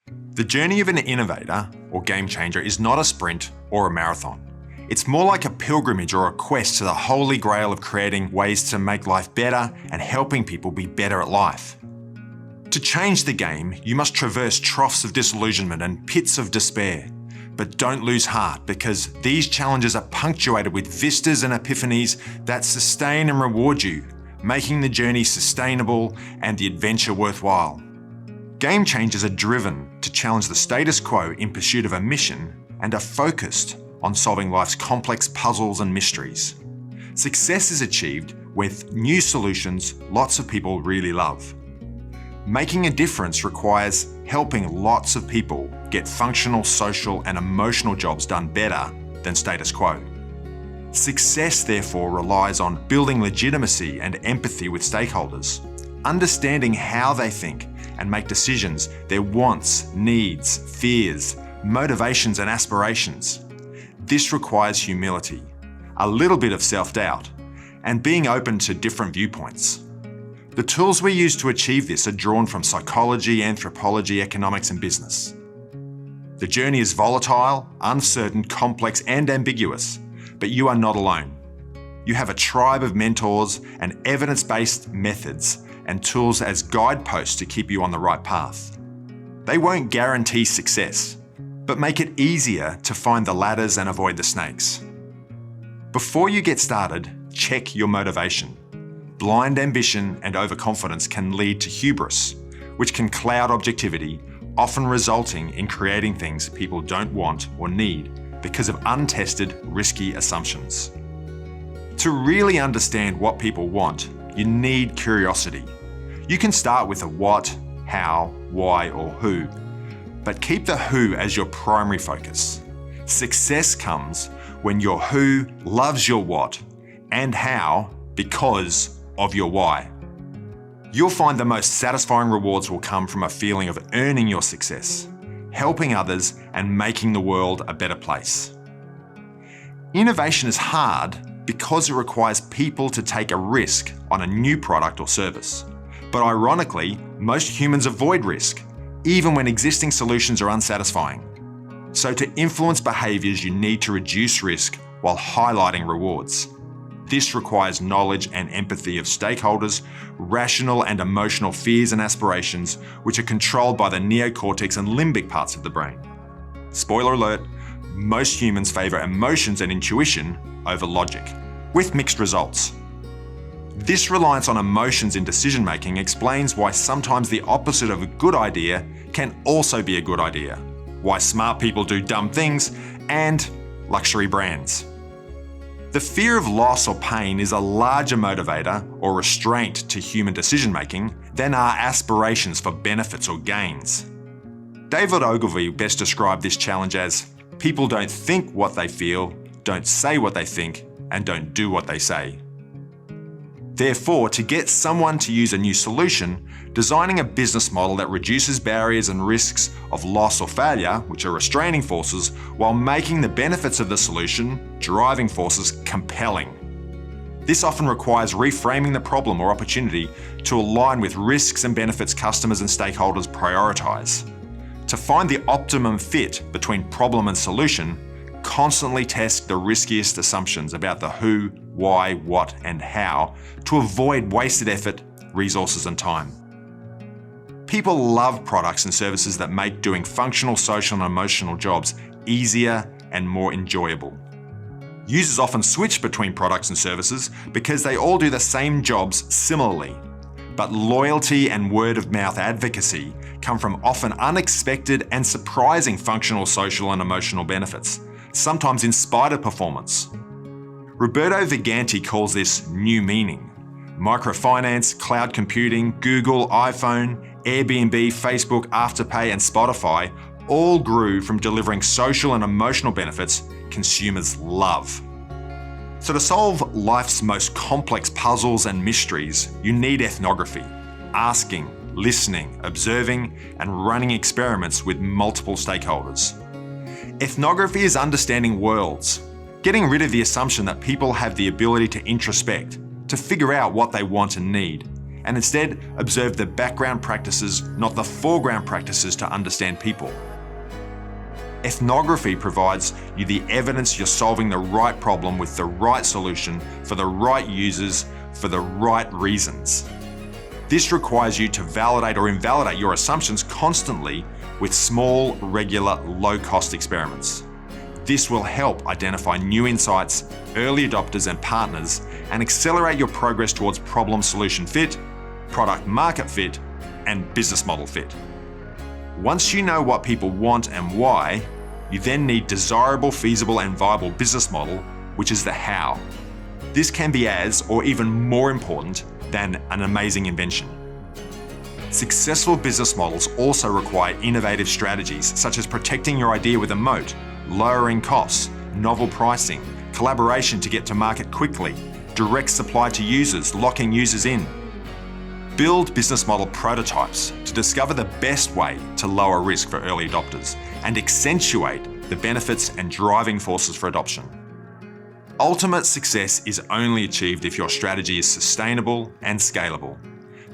The journey of an innovator or game changer is not a sprint or a marathon. It's more like a pilgrimage or a quest to the holy grail of creating ways to make life better and helping people be better at life. To change the game, you must traverse troughs of disillusionment and pits of despair. But don't lose heart, because these challenges are punctuated with vistas and epiphanies that sustain and reward you, making the journey sustainable and the adventure worthwhile. Game changers are driven to challenge the status quo in pursuit of a mission and are focused on solving life's complex puzzles and mysteries. Success is achieved with new solutions lots of people really love. Making a difference requires helping lots of people get functional, social, and emotional jobs done better than status quo. Success, therefore, relies on building legitimacy and empathy with stakeholders, understanding how they think and make decisions, their wants, needs, fears, motivations, and aspirations. This requires humility, a little bit of self-doubt, and being open to different viewpoints. The tools we use to achieve this are drawn from psychology, anthropology, economics, and business. The journey is volatile, uncertain, complex, and ambiguous, but you are not alone. You have a tribe of mentors and evidence-based methods and tools as guideposts to keep you on the right path. They won't guarantee success, but make it easier to find the ladders and avoid the snakes. Before you get started, check your motivation. Blind ambition and overconfidence can lead to hubris, which can cloud objectivity, often resulting in creating things people don't want or need because of untested, risky assumptions. To really understand what people want, you need curiosity. You can start with a what, how, why, or who, but keep the who as your primary focus. Success comes when your who loves your what and how because of your why. You'll find the most satisfying rewards will come from a feeling of earning your success, helping others, and making the world a better place. Innovation is hard because it requires people to take a risk on a new product or service. But ironically, most humans avoid risk, even when existing solutions are unsatisfying. So to influence behaviours, you need to reduce risk while highlighting rewards. This requires knowledge and empathy of stakeholders, rational and emotional fears and aspirations, which are controlled by the neocortex and limbic parts of the brain. Spoiler alert, most humans favour emotions and intuition over logic, with mixed results. This reliance on emotions in decision-making explains why sometimes the opposite of a good idea can also be a good idea, why smart people do dumb things, and luxury brands. The fear of loss or pain is a larger motivator or restraint to human decision-making than our aspirations for benefits or gains. David Ogilvy best described this challenge as, people don't think what they feel, don't say what they think, and don't do what they say. Therefore, to get someone to use a new solution, designing a business model that reduces barriers and risks of loss or failure, which are restraining forces, while making the benefits of the solution, driving forces, compelling. This often requires reframing the problem or opportunity to align with risks and benefits customers and stakeholders prioritize. To find the optimum fit between problem and solution, constantly test the riskiest assumptions about the who, why, what, and how to avoid wasted effort, resources, and time. People love products and services that make doing functional, social, and emotional jobs easier and more enjoyable. Users often switch between products and services because they all do the same jobs similarly. But loyalty and word-of-mouth advocacy come from often unexpected and surprising functional, social, and emotional benefits, sometimes in spite of performance. Roberto Viganti calls this new meaning. Microfinance, cloud computing, Google, iPhone, Airbnb, Facebook, Afterpay, and Spotify all grew from delivering social and emotional benefits consumers love. So to solve life's most complex puzzles and mysteries, you need ethnography, asking, listening, observing, and running experiments with multiple stakeholders. Ethnography is understanding worlds, getting rid of the assumption that people have the ability to introspect, to figure out what they want and need, and instead observe the background practices, not the foreground practices, to understand people. Ethnography provides you the evidence you're solving the right problem with the right solution for the right users for the right reasons. This requires you to validate or invalidate your assumptions constantly with small, regular, low-cost experiments. This will help identify new insights, early adopters and partners, and accelerate your progress towards problem-solution fit, product market fit, and business model fit. Once you know what people want and why, you then need desirable, feasible, and viable business model, which is the how. This can be as, or even more important, than an amazing invention. Successful business models also require innovative strategies, such as protecting your idea with a moat, lowering costs, novel pricing, collaboration to get to market quickly, direct supply to users, locking users in. Build business model prototypes to discover the best way to lower risk for early adopters and accentuate the benefits and driving forces for adoption. Ultimate success is only achieved if your strategy is sustainable and scalable.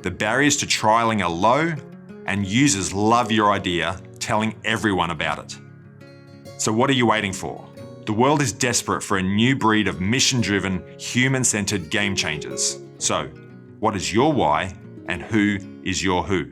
The barriers to trialing are low, and users love your idea, telling everyone about it. So what are you waiting for? The world is desperate for a new breed of mission-driven, human-centered game changers. So, what is your why, and who is your who?